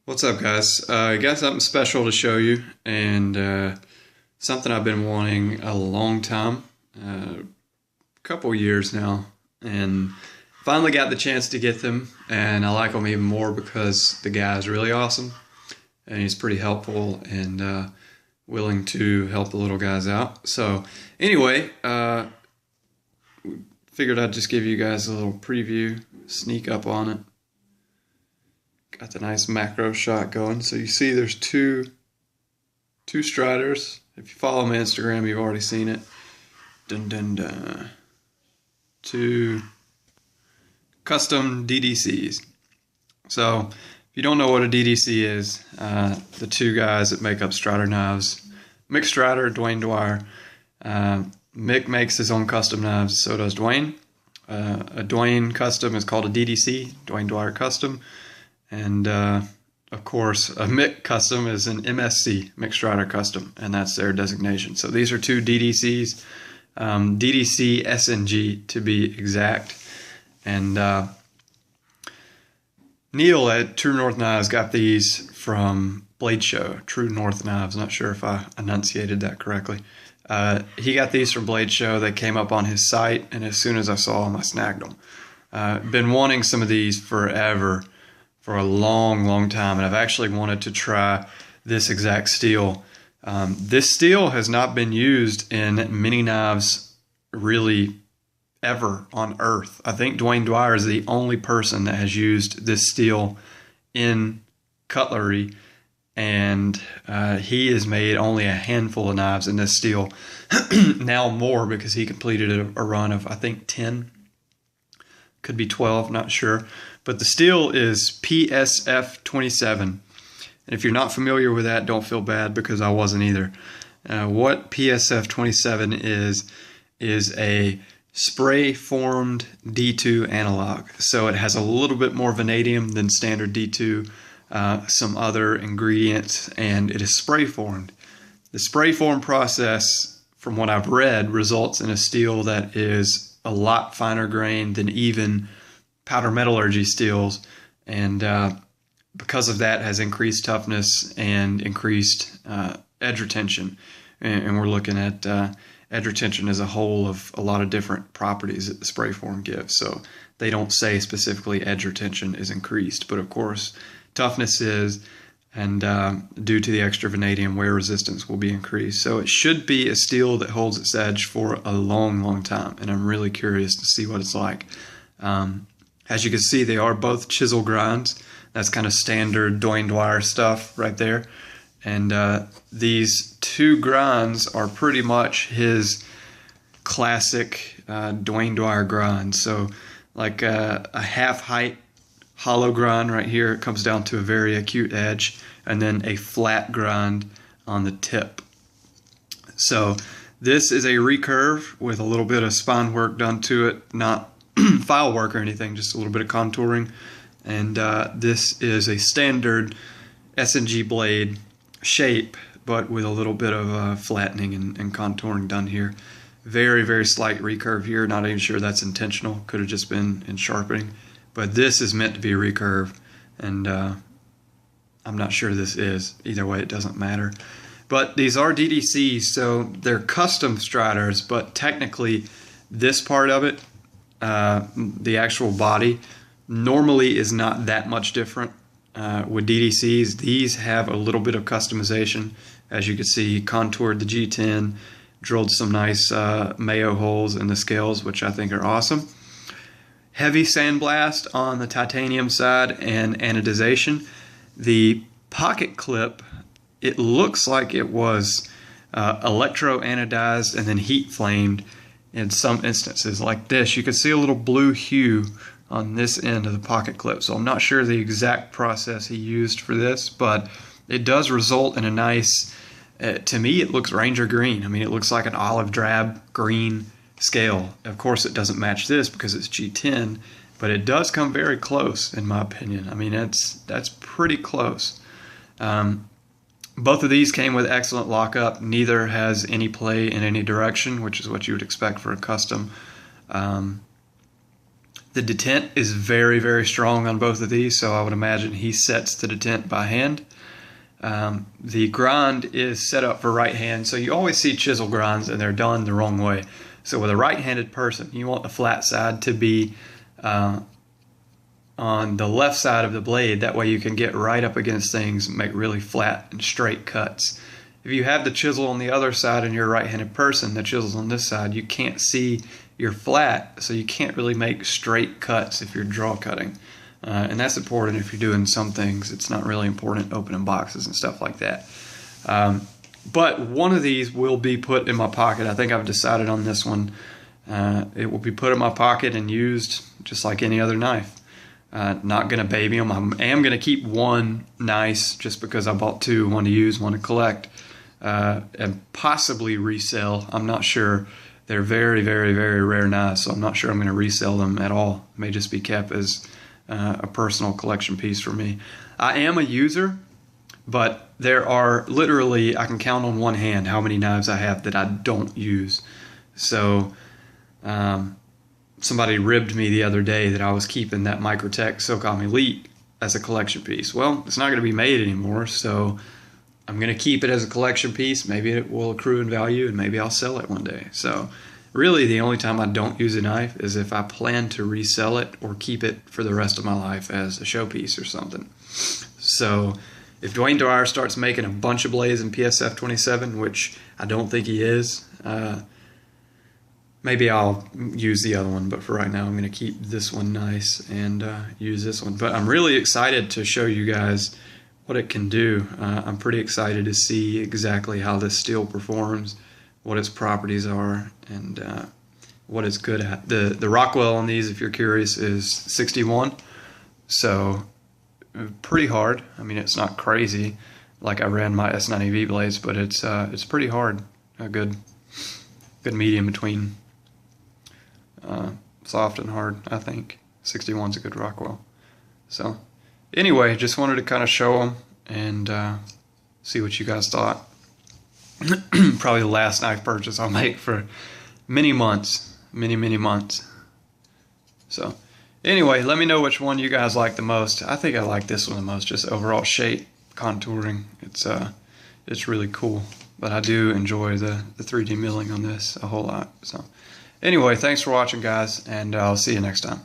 What's up, guys? I got something special to show you, and something I've been wanting a long time, a couple years now, and finally got the chance to get them. And I like them even more because the guy is really awesome, and he's pretty helpful and willing to help the little guys out. So, anyway, figured I'd just give you guys a little preview, sneak up on it. Got the nice macro shot going. So you see there's two striders. If you follow my Instagram, you've already seen it. Dun dun dun. Two custom DDCs. So if you don't know what a DDC is, the two guys that make up Strider knives, Mick Strider, Dwayne Dwyer. Mick makes his own custom knives, so does Dwayne. A Dwayne custom is called a DDC, Dwayne Dwyer custom. And, of course, a Mick custom is an MSC, Mick Strider custom, and that's their designation. So these are two DDCs, DDC SnG to be exact. And Neil at True North Knives got these from Blade Show, True North Knives. Not sure if I enunciated that correctly. He got these from Blade Show. They came up on his site, and as soon as I saw them, I snagged them. Been wanting some of these forever. For a long time, and I've actually wanted to try this exact steel. This steel has not been used in many knives really ever on earth. I think Dwayne Dwyer is the only person that has used this steel in cutlery, and he has made only a handful of knives in this steel. Now more, because he completed a run of I think 10, could be 12, not sure. But the steel is PSF-27. And if you're not familiar with that, don't feel bad, because I wasn't either. What PSF-27 is a spray-formed D2 analog. So it has a little bit more vanadium than standard D2, some other ingredients, and it is spray-formed. The spray-form process, from what I've read, results in a steel that is a lot finer grained than even powder metallurgy steels, and because of that has increased toughness and increased edge retention. And we're looking at edge retention as a whole of a lot of different properties that the spray form gives. So they don't say specifically edge retention is increased, but of course toughness is, and due to the extra vanadium, wear resistance will be increased. So it should be a steel that holds its edge for a long time, and I'm really curious to see what it's like. As you can see, they are both chisel grinds. That's kind of standard Dwayne Dwyer stuff right there. And these two grinds are pretty much his classic Dwayne Dwyer grind. So like a half height hollow grind right here. It comes down to a very acute edge, and then a flat grind on the tip. So this is a recurve with a little bit of spine work done to it, not file work or anything, just a little bit of contouring. And this is a standard SnG blade shape, but with a little bit of flattening and contouring done here. Very slight recurve here. Not even sure that's intentional. Could have just been in sharpening. But this is meant to be a recurve, and I'm not sure this is. Either way, it doesn't matter. But these are DDCs, so they're custom striders, but technically this part of it, the actual body, normally is not that much different. With DDCs, these have a little bit of customization. As you can see, contoured the G10, drilled some nice mayo holes in the scales, which I think are awesome. Heavy sandblast on the titanium side and anodization. The pocket clip, it looks like it was electro-anodized and then heat flamed in some instances. Like this, you can see a little blue hue on this end of the pocket clip. So I'm not sure the exact process he used for this, but it does result in a nice, to me it looks Ranger green. I mean, it looks like an olive drab green scale. Of course it doesn't match this because it's G10, but it does come very close in my opinion. I mean, that's pretty close. Both of these came with excellent lockup. Neither has any play in any direction, which is what you would expect for a custom. The detent is very, very strong on both of these, so I would imagine he sets the detent by hand. The grind is set up for right hand, so you always see chisel grinds and they're done the wrong way. So with a right-handed person, you want the flat side to be on the left side of the blade. That way you can get right up against things and make really flat and straight cuts. If you have the chisel on the other side and you're a right-handed person, the chisel's on this side, you can't see your flat, so you can't really make straight cuts if you're draw cutting. And that's important if you're doing some things. It's not really important opening boxes and stuff like that. But one of these will be put in my pocket. I think I've decided on this one. It will be put in my pocket and used just like any other knife. Not going to baby them. I am going to keep one nice just because I bought two, one to use, one to collect, and possibly resell. I'm not sure. They're very, very, very rare knives, so I'm not sure I'm going to resell them at all. It may just be kept as a personal collection piece for me. I am a user, but there are literally, I can count on one hand how many knives I have that I don't use. So somebody ribbed me the other day that I was keeping that Microtech SOCOM Elite as a collection piece. Well, it's not going to be made anymore, so I'm going to keep it as a collection piece. Maybe it will accrue in value, and maybe I'll sell it one day. So really the only time I don't use a knife is if I plan to resell it or keep it for the rest of my life as a showpiece or something. So if Dwayne Dwyer starts making a bunch of blades in PSF-27, which I don't think he is, maybe I'll use the other one, but for right now I'm going to keep this one nice and use this one. But I'm really excited to show you guys what it can do. I'm pretty excited to see exactly how this steel performs, what its properties are, and what it's good at. The Rockwell on these, if you're curious, is 61, so pretty hard. I mean, it's not crazy like I ran my S90V blades, but it's pretty hard. A good medium between soft and hard, I think. 61's a good Rockwell. So anyway, just wanted to kind of show them and see what you guys thought. Probably the last knife purchase I'll make for many months. Many months. So anyway, let me know which one you guys like the most. I think I like this one the most, just overall shape, contouring. It's really cool. But I do enjoy the 3D milling on this a whole lot. So anyway, thanks for watching, guys, and I'll see you next time.